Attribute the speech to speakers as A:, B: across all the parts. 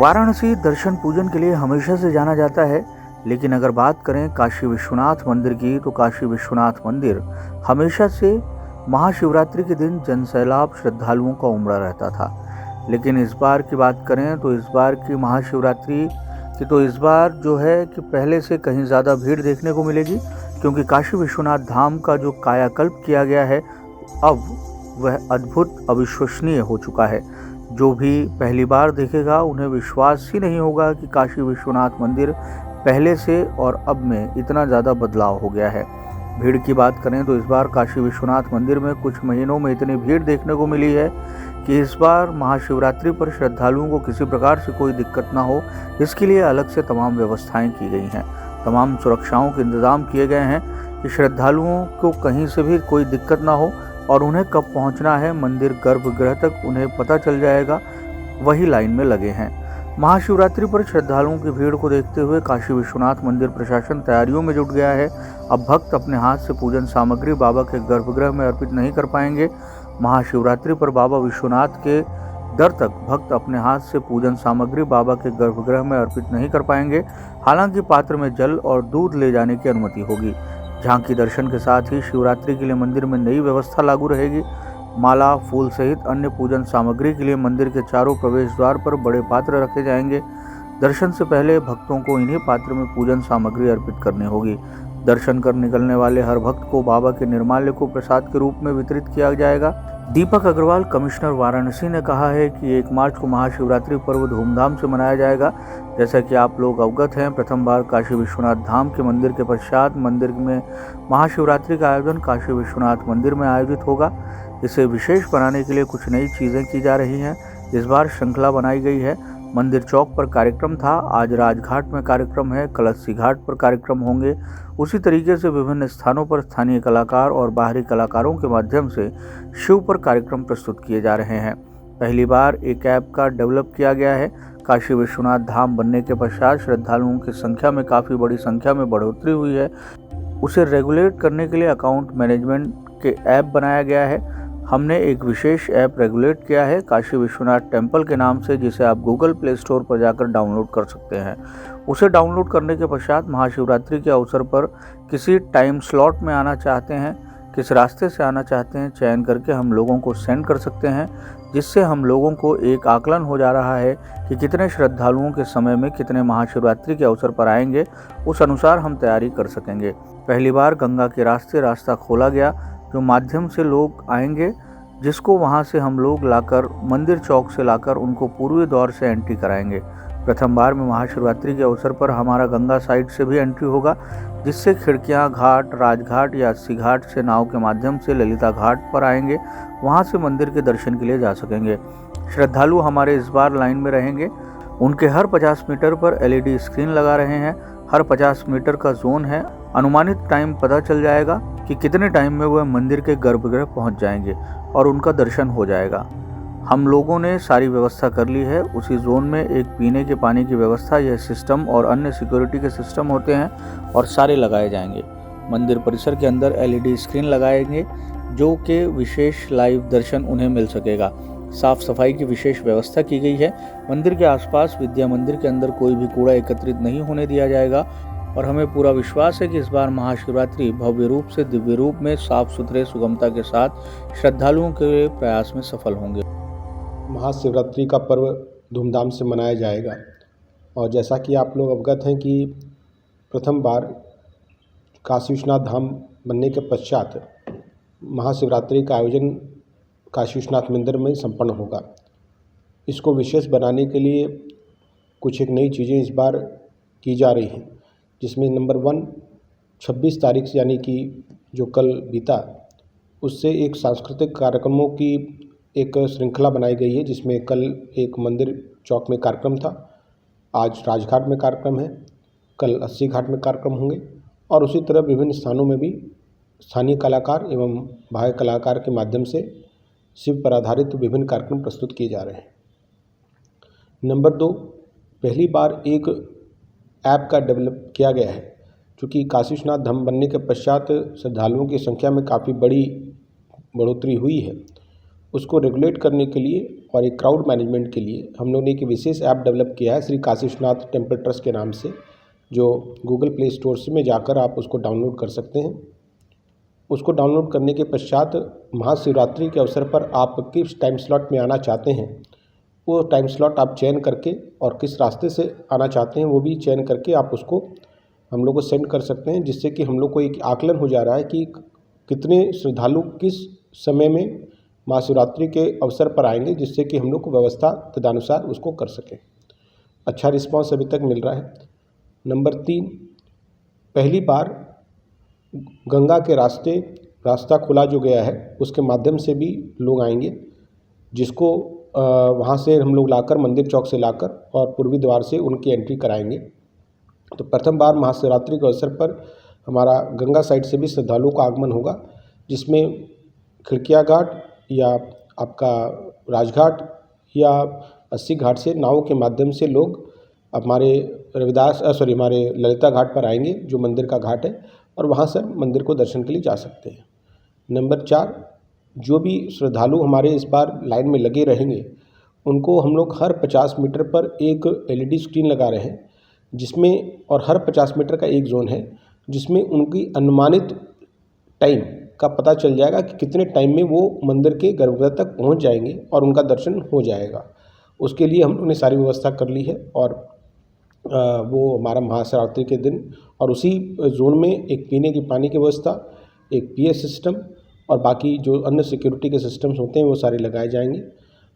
A: वाराणसी दर्शन पूजन के लिए हमेशा से जाना जाता है, लेकिन अगर बात करें काशी विश्वनाथ मंदिर की तो काशी विश्वनाथ मंदिर हमेशा से महाशिवरात्रि के दिन जनसैलाब श्रद्धालुओं का उमड़ा रहता था। लेकिन इस बार की बात करें तो इस बार की महाशिवरात्रि की तो इस बार जो है कि पहले से कहीं ज़्यादा भीड़ देखने को मिलेगी, क्योंकि काशी विश्वनाथ धाम का जो कायाकल्प किया गया है अब वह अद्भुत अविश्वसनीय हो चुका है। जो भी पहली बार देखेगा उन्हें विश्वास ही नहीं होगा कि काशी विश्वनाथ मंदिर पहले से और अब में इतना ज़्यादा बदलाव हो गया है। भीड़ की बात करें तो इस बार काशी विश्वनाथ मंदिर में कुछ महीनों में इतनी भीड़ देखने को मिली है कि इस बार महाशिवरात्रि पर श्रद्धालुओं को किसी प्रकार से कोई दिक्कत ना हो, इसके लिए अलग से तमाम व्यवस्थाएं की गई हैं। तमाम सुरक्षाओं के इंतजाम किए गए हैं कि श्रद्धालुओं को कहीं से भी कोई दिक्कत ना हो और उन्हें कब पहुंचना है मंदिर गर्भगृह तक उन्हें पता चल जाएगा, वही लाइन में लगे हैं। महाशिवरात्रि पर श्रद्धालुओं की भीड़ को देखते हुए काशी विश्वनाथ मंदिर प्रशासन तैयारियों में जुट गया है। अब भक्त अपने हाथ से पूजन सामग्री बाबा के गर्भगृह में अर्पित नहीं कर पाएंगे। महाशिवरात्रि पर बाबा विश्वनाथ के दर तक भक्त अपने हाथ से पूजन सामग्री बाबा के गर्भगृह में अर्पित नहीं कर पाएंगे। हालांकि पात्र में जल और दूध ले जाने की अनुमति होगी। झांकी दर्शन के साथ ही शिवरात्रि के लिए मंदिर में नई व्यवस्था लागू रहेगी। माला, फूल सहित अन्य पूजन सामग्री के लिए मंदिर के चारों प्रवेश द्वार पर बड़े पात्र रखे जाएंगे। दर्शन से पहले भक्तों को इन्हीं पात्र में पूजन सामग्री अर्पित करनी होगी। दर्शन कर निकलने वाले हर भक्त को बाबा के निर्माल्य को प्रसाद के रूप में वितरित किया जाएगा। दीपक अग्रवाल, कमिश्नर वाराणसी, ने कहा है कि 1 मार्च को महाशिवरात्रि पर्व धूमधाम से मनाया जाएगा। जैसा कि आप लोग अवगत हैं, प्रथम बार काशी विश्वनाथ धाम के मंदिर के पश्चात मंदिर में महाशिवरात्रि का आयोजन काशी विश्वनाथ मंदिर में आयोजित होगा। इसे विशेष बनाने के लिए कुछ नई चीज़ें की जा रही हैं। इस बार श्रृंखला बनाई गई है। मंदिर चौक पर कार्यक्रम था, आज राजघाट में कार्यक्रम है, कलसी घाट पर कार्यक्रम होंगे। उसी तरीके से विभिन्न स्थानों पर स्थानीय कलाकार और बाहरी कलाकारों के माध्यम से शिव पर कार्यक्रम प्रस्तुत किए जा रहे हैं। पहली बार एक ऐप का डेवलप किया गया है। काशी विश्वनाथ धाम बनने के पश्चात श्रद्धालुओं की संख्या में काफ़ी बड़ी संख्या में बढ़ोतरी हुई है। उसे रेगुलेट करने के लिए अकाउंट मैनेजमेंट के ऐप बनाया गया है। हमने एक विशेष ऐप रेगुलेट किया है काशी विश्वनाथ टेम्पल के नाम से, जिसे आप गूगल प्ले स्टोर पर जाकर डाउनलोड कर सकते हैं। उसे डाउनलोड करने के पश्चात महाशिवरात्रि के अवसर पर किसी टाइम स्लॉट में आना चाहते हैं, किस रास्ते से आना चाहते हैं, चयन करके हम लोगों को सेंड कर सकते हैं, जिससे हम लोगों को एक आकलन हो जा रहा है कि कितने श्रद्धालुओं के समय में कितने महाशिवरात्रि के अवसर पर आएंगे। उस अनुसार हम तैयारी कर सकेंगे। पहली बार गंगा के रास्ते रास्ता खोला गया, जो माध्यम से लोग आएंगे, जिसको वहां से हम लोग लाकर मंदिर चौक से लाकर उनको पूर्वी द्वार से एंट्री कराएंगे। प्रथम बार में महाशिवरात्रि के अवसर पर हमारा गंगा साइड से भी एंट्री होगा, जिससे खिड़कियां घाट, राजघाट या अस्सी घाट से नाव के माध्यम से ललिता घाट पर आएंगे, वहां से मंदिर के दर्शन के लिए जा सकेंगे। श्रद्धालु हमारे इस बार लाइन में रहेंगे। उनके हर 50 मीटर पर LED स्क्रीन लगा रहे हैं। हर 50 मीटर का जोन है। अनुमानित टाइम पता चल जाएगा कि कितने टाइम में वह मंदिर के गर्भगृह पहुंच जाएंगे और उनका दर्शन हो जाएगा। हम लोगों ने सारी व्यवस्था कर ली है। उसी जोन में एक पीने के पानी की व्यवस्था, यह सिस्टम और अन्य सिक्योरिटी के सिस्टम होते हैं और सारे लगाए जाएंगे। मंदिर परिसर के अंदर LED स्क्रीन लगाएंगे, जो कि विशेष लाइव दर्शन उन्हें मिल सकेगा। साफ सफाई की विशेष व्यवस्था की गई है। मंदिर के आसपास विद्या मंदिर के अंदर कोई भी कूड़ा एकत्रित नहीं होने दिया जाएगा और हमें पूरा विश्वास है कि इस बार महाशिवरात्रि भव्य रूप से दिव्य रूप में साफ सुथरे सुगमता के साथ श्रद्धालुओं के प्रयास में सफल होंगे।
B: महाशिवरात्रि का पर्व धूमधाम से मनाया जाएगा और जैसा कि आप लोग अवगत हैं कि प्रथम बार काशी विश्वनाथ धाम बनने के पश्चात महाशिवरात्रि का आयोजन काशी विश्वनाथ मंदिर में संपन्न होगा। इसको विशेष बनाने के लिए कुछ एक नई चीज़ें इस बार की जा रही हैं, जिसमें नंबर 1 26 तारीख से, यानी कि जो कल बीता, उससे एक सांस्कृतिक कार्यक्रमों की एक श्रृंखला बनाई गई है, जिसमें कल एक मंदिर चौक में कार्यक्रम था, आज राजघाट में कार्यक्रम है, कल अस्सी घाट में कार्यक्रम होंगे और उसी तरह विभिन्न स्थानों में भी स्थानीय कलाकार एवं बाह्य कलाकार के माध्यम से शिव पर आधारित विभिन्न कार्यक्रम प्रस्तुत किए जा रहे हैं। नंबर 2, पहली बार एक ऐप का डेवलप किया गया है, क्योंकि काशी विश्वनाथ धाम बनने के पश्चात श्रद्धालुओं की संख्या में काफ़ी बड़ी बढ़ोतरी हुई है उसको रेगुलेट करने के लिए और एक क्राउड मैनेजमेंट के लिए हम लोगों ने एक विशेष ऐप डेवलप किया है श्री काशी विश्वनाथ टेम्पल ट्रस्ट के नाम से, जो गूगल प्ले स्टोर से में जाकर आप उसको डाउनलोड कर सकते हैं। उसको डाउनलोड करने के पश्चात महाशिवरात्रि के अवसर पर आप किस टाइम स्लॉट में आना चाहते हैं वो टाइम स्लॉट आप चयन करके और किस रास्ते से आना चाहते हैं वो भी चयन करके आप उसको हम लोग को सेंड कर सकते हैं, जिससे कि हम लोग को एक आकलन हो जा रहा है कि कितने श्रद्धालु किस समय में महाशिवरात्रि के अवसर पर आएंगे, जिससे कि हम लोग को व्यवस्था तदनुसार उसको कर सकें। अच्छा रिस्पांस अभी तक मिल रहा है। नंबर 3, पहली बार गंगा के रास्ता खोला जो गया है उसके माध्यम से भी लोग आएंगे, जिसको वहाँ से हम लोग लाकर मंदिर चौक से लाकर और पूर्वी द्वार से उनकी एंट्री कराएंगे। तो प्रथम बार महाशिवरात्रि के अवसर पर हमारा गंगा साइड से भी श्रद्धालुओं का आगमन होगा, जिसमें खिड़किया घाट या आपका राजघाट या 80 घाट से नावों के माध्यम से लोग हमारे हमारे ललिता घाट पर आएंगे जो मंदिर का घाट है, और वहाँ से मंदिर को दर्शन के लिए जा सकते हैं। नंबर 4, जो भी श्रद्धालु हमारे इस बार लाइन में लगे रहेंगे उनको हम लोग हर 50 मीटर पर एक LED स्क्रीन लगा रहे हैं, जिसमें और हर 50 मीटर का एक जोन है जिसमें उनकी अनुमानित टाइम का पता चल जाएगा कि कितने टाइम में वो मंदिर के गर्भगृह तक पहुंच जाएंगे और उनका दर्शन हो जाएगा। उसके लिए हम लोगों ने सारी व्यवस्था कर ली है, और वो हमारा महाशिवरात्रि के दिन और उसी जोन में एक पीने की पानी की व्यवस्था, एक PS सिस्टम और बाकी जो अन्य सिक्योरिटी के सिस्टम्स होते हैं वो सारे लगाए जाएंगे।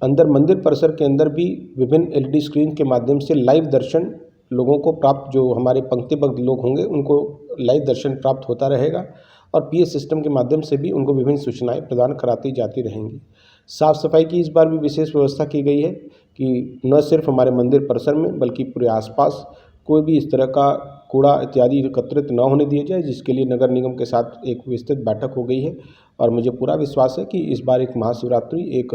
B: अंदर मंदिर परिसर के अंदर भी विभिन्न LED स्क्रीन के माध्यम से लाइव दर्शन लोगों को प्राप्त, जो हमारे पंक्तिबद्ध लोग होंगे उनको लाइव दर्शन प्राप्त होता रहेगा, और PS सिस्टम के माध्यम से भी उनको विभिन्न सूचनाएं प्रदान कराती जाती रहेंगी। साफ़ सफाई की इस बार भी विशेष व्यवस्था की गई है कि न सिर्फ हमारे मंदिर परिसर में बल्कि पूरे आसपास कोई भी इस तरह का कूड़ा इत्यादि एकत्रित न होने दिया जाए, जिसके लिए नगर निगम के साथ एक विस्तृत बैठक हो गई है। और मुझे पूरा विश्वास है कि इस बार एक महाशिवरात्रि एक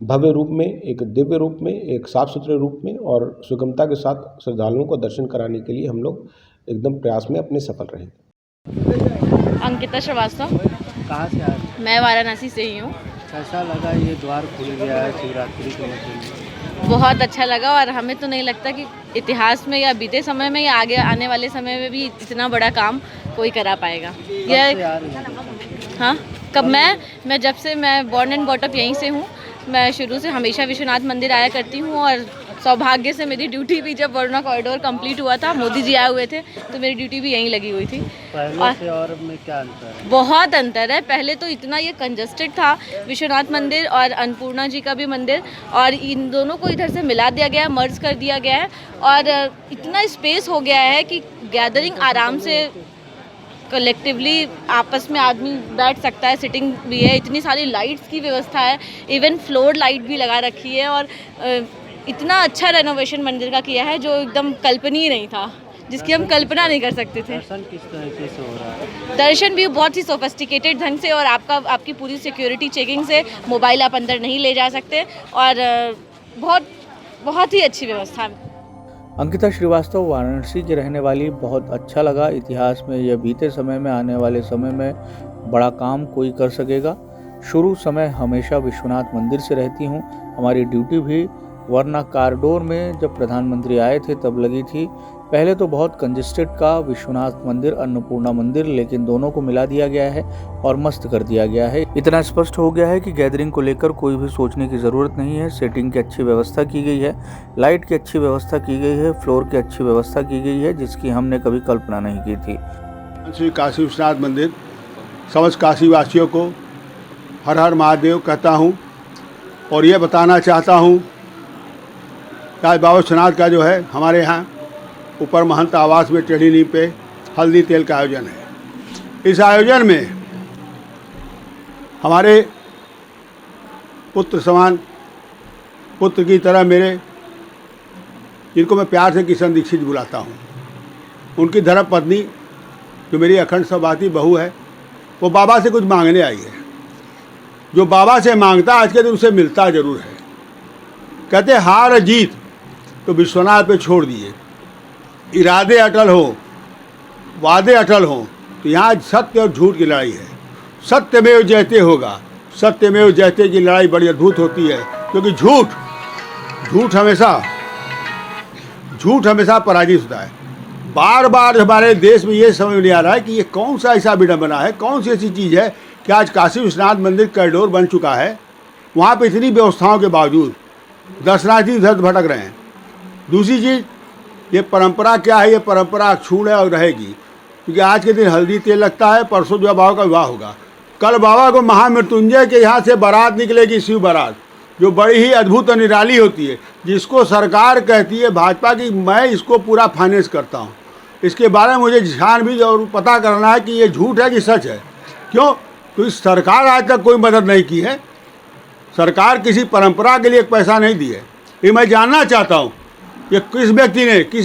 B: भव्य रूप में, एक दिव्य रूप में, एक साफ सुथरे रूप में और सुगमता के साथ श्रद्धालुओं को दर्शन कराने के लिए हम लोग एकदम प्रयास में अपने सफल रहेंगे।
C: अंकिता श्रीवास्तव।
D: कहाँ से आए?
C: मैं वाराणसी से ही हूँ।
D: कैसा लगा ये द्वार खुल गया है शिवरात्रि के मतलब?
C: बहुत अच्छा लगा, और हमें तो नहीं लगता कि इतिहास में या बीते समय में या आगे आने वाले समय में भी इतना बड़ा काम कोई करा पाएगा। हाँ, कब मैं जब से मैं बॉर्न एंड बॉटअप यहीं से हूँ। मैं शुरू से हमेशा विश्वनाथ मंदिर आया करती हूँ, और सौभाग्य से मेरी ड्यूटी भी जब वरुणा कॉरिडोर कंप्लीट हुआ था, मोदी जी आए हुए थे, तो मेरी ड्यूटी भी यहीं लगी हुई थी।
D: पहले से और में क्या अंतर है?
C: बहुत अंतर है। पहले तो इतना ये कंजस्टेड था विश्वनाथ मंदिर और अन्नपूर्णा जी का भी मंदिर, और इन दोनों को इधर से मिला दिया गया है, मर्ज कर दिया गया है, और इतना स्पेस हो गया है कि गैदरिंग आराम से कलेक्टिवली आपस में आदमी बैठ सकता है, सिटिंग भी है, इतनी सारी लाइट्स की व्यवस्था है, इवन फ्लोर लाइट भी लगा रखी है, और इतना अच्छा रेनोवेशन मंदिर का किया है जो एकदम कल्पनीय नहीं था, जिसकी हम कल्पना नहीं कर सकते थे।
D: दर्शन किस तरीके से हो रहा है?
C: दर्शन भी बहुत ही सोफिस्टिकेटेड ढंग से, और आपकी पूरी सिक्योरिटी चेकिंग से मोबाइल आप अंदर नहीं ले जा सकते, और बहुत ही अच्छी व्यवस्था है।
A: अंकिता श्रीवास्तव वाराणसी की रहने वाली। बहुत अच्छा लगा। इतिहास में या बीते समय में, आने वाले समय में बड़ा काम कोई कर सकेगा। शुरू समय हमेशा विश्वनाथ मंदिर से रहती हूँ। हमारी ड्यूटी भी वरना कॉरिडोर में जब प्रधानमंत्री आए थे तब लगी थी। पहले तो बहुत कंजेस्टेड का विश्वनाथ मंदिर, अन्नपूर्णा मंदिर, लेकिन दोनों को मिला दिया गया है और मस्त कर दिया गया है। इतना स्पष्ट हो गया है कि गैदरिंग को लेकर कोई भी सोचने की ज़रूरत नहीं है। सेटिंग की अच्छी व्यवस्था की गई है, लाइट की अच्छी व्यवस्था की गई है, फ्लोर की अच्छी व्यवस्था की गई है, जिसकी हमने कभी कल्पना नहीं की थी।
E: श्री काशी विश्वनाथ मंदिर समस्त काशी वासियों को हर हर महादेव कहता हूँ, और ये बताना चाहता हूँ कि आज बाबा विश्वनाथ का जो है हमारे यहाँ ऊपर महंत आवास में टेढ़ी नींव पे हल्दी तेल का आयोजन है। इस आयोजन में हमारे पुत्र समान, पुत्र की तरह मेरे, जिनको मैं प्यार से किशन दीक्षित बुलाता हूँ, उनकी धर्मपत्नी जो मेरी अखंड सौभाग्यवती बहू है, वो बाबा से कुछ मांगने आई है। जो बाबा से मांगता आज के दिन उसे मिलता जरूर है। कहते हार जीत तो विश्वनाथ पे छोड़ दिए, इरादे अटल हो, वादे अटल हो, तो यहाँ सत्य और झूठ की लड़ाई है। सत्यमेव जयते होगा, सत्यमेव जयते की लड़ाई बड़ी अद्भुत होती है, क्योंकि झूठ हमेशा पराजित होता है। बार बार हमारे देश में ये समझ नहीं आ रहा है कि ये कौन सा ऐसा विडंबना है, कौन सी ऐसी चीज़ है कि आज काशी विश्वनाथ मंदिर कॉरिडोर बन चुका है, वहाँ पे इतनी व्यवस्थाओं के बावजूद दर्शनार्थी इधर भटक रहे हैं। दूसरी चीज़, ये परंपरा क्या है, ये परंपरा अक्षुण्ण है और रहेगी, क्योंकि आज के दिन हल्दी तेल लगता है, परसों जो बाबा का विवाह होगा, कल बाबा को महामृत्युंजय के यहाँ से बारात निकलेगी, शिव बारात, जो बड़ी ही अद्भुत और निराली होती है, जिसको सरकार कहती है भाजपा की मैं इसको पूरा फाइनेंस करता हूँ। इसके बारे में मुझे छानबीन और पता करना है कि ये झूठ है कि सच है। क्यों? तो सरकार आज तक कोई मदद नहीं की है, सरकार किसी परंपरा के लिए एक पैसा नहीं दी है। ये मैं जानना चाहता हूँ कि किस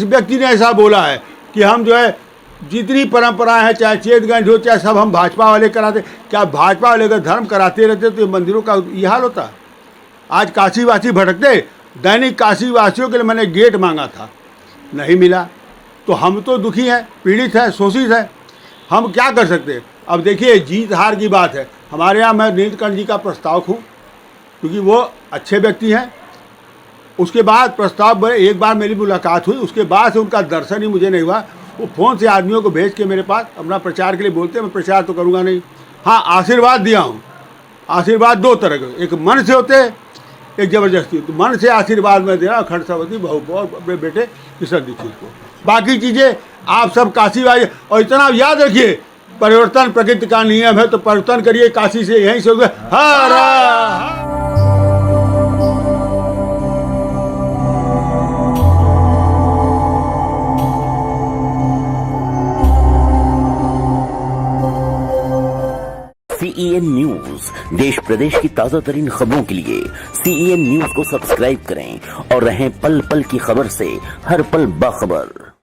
E: व्यक्ति ने ऐसा बोला है कि हम जो है जितनी परंपराएं हैं, चाहे चेतगंज हो, चाहे सब हम भाजपा वाले कराते। क्या भाजपा वाले अगर धर्म कराते रहते तो मंदिरों का ये हाल होता? आज काशीवासी भटकते, दैनिक काशीवासियों के लिए मैंने गेट मांगा था, नहीं मिला, तो हम तो दुखी हैं, पीड़ित हैं, शोषित हैं। हम क्या कर सकते हैं? अब देखिए, जीत हार की बात है। हमारे यहाँ मैं नीलकंठ जी का प्रस्तावक हूँ, क्योंकि वो अच्छे व्यक्ति हैं। उसके बाद प्रस्ताव, एक बार मेरी मुलाकात हुई, उसके बाद से उनका दर्शन ही मुझे नहीं हुआ। वो फ़ोन से आदमियों को भेज के मेरे पास अपना प्रचार के लिए बोलते हैं, मैं प्रचार तो करूँगा नहीं। हाँ, आशीर्वाद दिया हूँ। आशीर्वाद दो तरह के, एक मन से होते हैं, एक ज़बरदस्ती। तो मन से आशीर्वाद में दे रहा अखंड सवती बहू को और अपने बेटे किशन दीक्षित को। बाकी चीज़ें आप सब काशीवासी, और इतना याद रखिए, परिवर्तन प्रकृति का नियम है, तो परिवर्तन करिए काशी से, यहीं से हो गया।
F: CEN न्यूज, देश प्रदेश की ताजा तरीन खबरों के लिए CEN न्यूज को सब्सक्राइब करें और रहें पल पल की खबर से हर पल बाखबर।